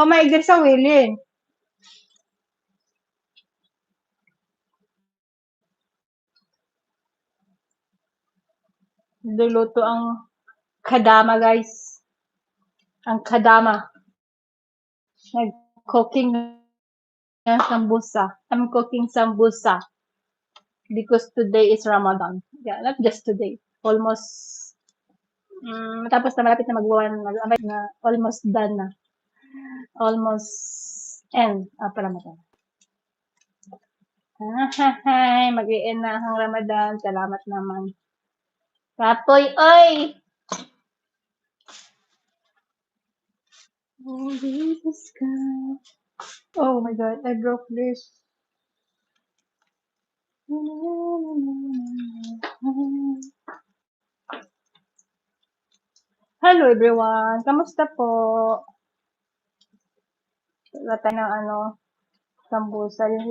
Maigdir sa wilin. Luluto ang kadama, guys. Ang kadama. Nag-cooking ng sambusa. I'm cooking sambusa. Because today is Ramadan. Yeah, not just today. Almost, tapos na malapit na almost done na. Almost end. Pala Ramadan. Mag-i-end na ang Ramadan. Salamat naman. Kapoy, oy! Oh, Jesus God. Oh my God, I broke this. Hello everyone, kamusta po? Wala tayo ng sambusa, yung